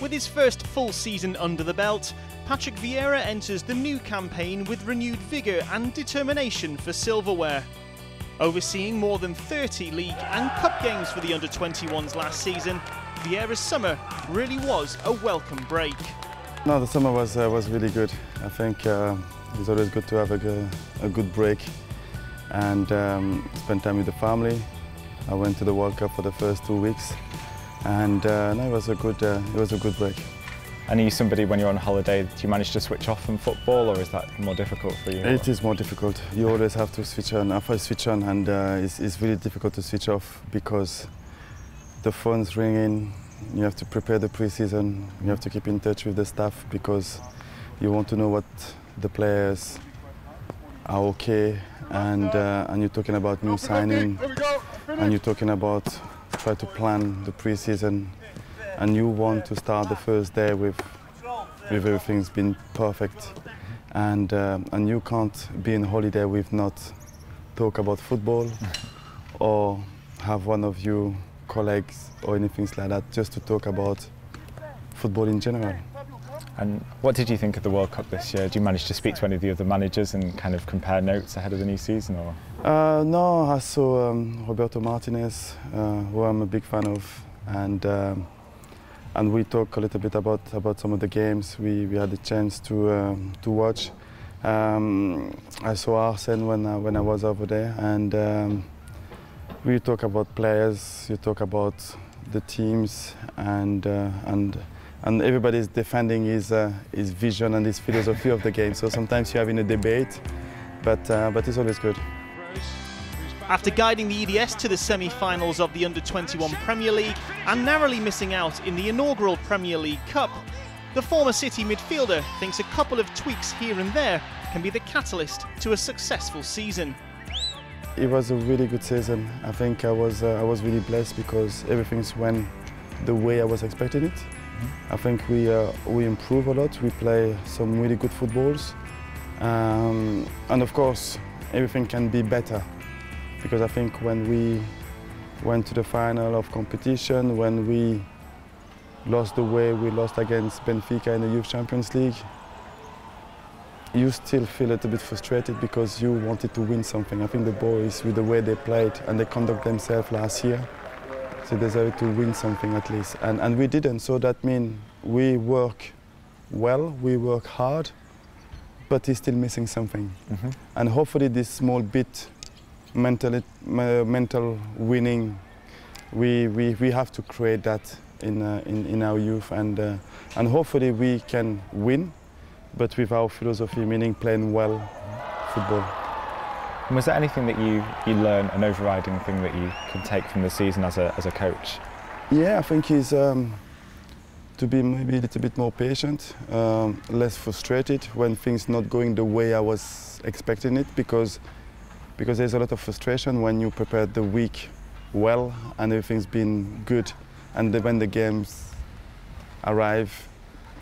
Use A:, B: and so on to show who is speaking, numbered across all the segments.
A: With his first full season under the belt, Patrick Vieira enters the new campaign with renewed vigour and determination for silverware. Overseeing more than 30 league and cup games for the under-21s last season, Vieira's summer really was a welcome break.
B: No, the summer was really good. I think it's always good to have a good break and spend time with the family. I went to the World Cup for the first 2 weeks, and no, it was a good break.
C: And are you somebody, when you're on holiday, do you manage to switch off from football, or is that more difficult for you?
B: It is more difficult. You always have to switch on. If I switch on, and it's really difficult to switch off because the phone's ringing. You have to prepare the pre-season. You have to keep in touch with the staff because you want to know what the players are okay, and you're talking about new signing, and you're talking about try to plan the pre-season, and you want to start the first day with everything's been perfect, and you can't be on holiday with not talk about football or have one of you colleagues or anything like that just to talk about football in general.
C: And what did you think of the World Cup this year? Did you manage to speak to any of the other managers and kind of compare notes ahead of the new season? Or?
B: No, I saw Roberto Martinez, who I'm a big fan of, and we talked a little bit about some of the games we had the chance to watch. I saw Arsene when I was over there, and we talk about players, you talk about the teams, and everybody's defending his vision and his philosophy of the game. So sometimes you're having a debate, but it's always good.
A: After guiding the EDS to the semi-finals of the Under-21 Premier League and narrowly missing out in the inaugural Premier League Cup, the former City midfielder thinks a couple of tweaks here and there can be the catalyst to a successful season.
B: It was a really good season. I think I was really blessed because everything went the way I was expecting it. I think we improve a lot. We play some really good footballs, and of course everything can be better, because I think when we went to the final of competition, when we lost the way we lost against Benfica in the Youth Champions League, you still feel a little bit frustrated because you wanted to win something. I think the boys, with the way they played and they conduct themselves last year, they deserve to win something at least. And we didn't, so that means we work well, we work hard, but it's still missing something. And hopefully this small bit, mental winning, we have to create that in our youth, and hopefully we can win, but with our philosophy, meaning playing well football.
C: And was there anything that you learned, an overriding thing that you can take from the season as a coach?
B: Yeah, I think it's to be maybe a little bit more patient, less frustrated when things not going the way I was expecting it, because there's a lot of frustration when you prepare the week well and everything's been good, and when the games arrive,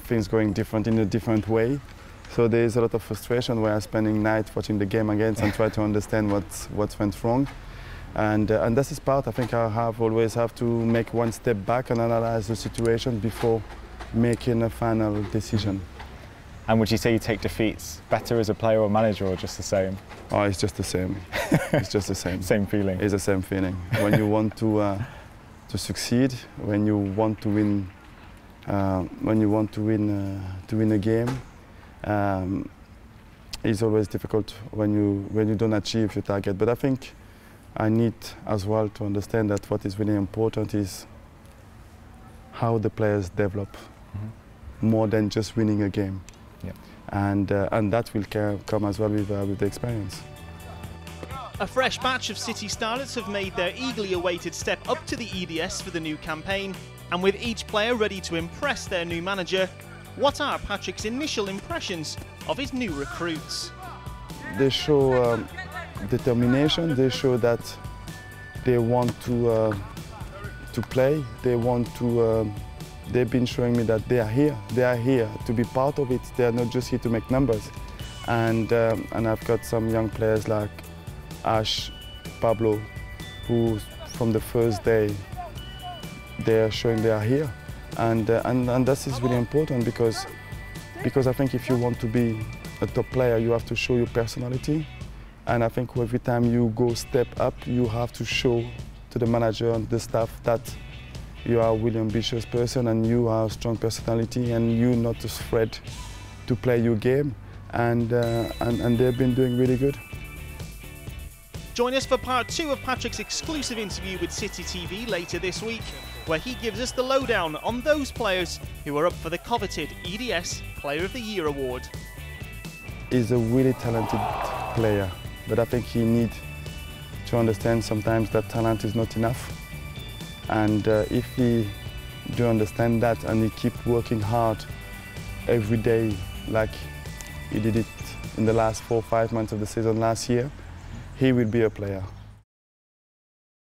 B: things going different in a different way. So there is a lot of frustration where I'm spending night watching the game again and try to understand what went wrong. And this is part, I think I always have to make one step back and analyze the situation before making a final decision.
C: And would you say you take defeats better as a player or manager, or just the same?
B: Oh, it's just the same. It's just the same.
C: Same feeling?
B: It's the same feeling. When you want to succeed, when you want to win, to win a game, it's always difficult when you don't achieve your target. But I think I need as well to understand that what is really important is how the players develop, more than just winning a game.
C: Yeah.
B: And that will come as well with the experience.
A: A fresh batch of City starlets have made their eagerly awaited step up to the EDS for the new campaign, and with each player ready to impress their new manager, what are Patrick's initial impressions of his new recruits?
B: They show determination, they show that they want to play, they want to, they've been showing me that they are here to be part of it, they are not just here to make numbers. And I've got some young players like Ash, Pablo, who from the first day they are showing they are here, and this is really important because I think if you want to be a top player, you have to show your personality, and I think every time you go step up, you have to show to the manager and the staff that you are a really ambitious person and you have a strong personality and you're not afraid to play your game, and they've been doing really good.
A: Join us for part 2 of Patrick's exclusive interview with CityTV later this week, where he gives us the lowdown on those players who are up for the coveted EDS Player of the Year award.
B: He's a really talented player, but I think he needs to understand sometimes that talent is not enough. And if he do understand that and he keep working hard every day like he did it in the last 4 or 5 months of the season last year, he will be a player.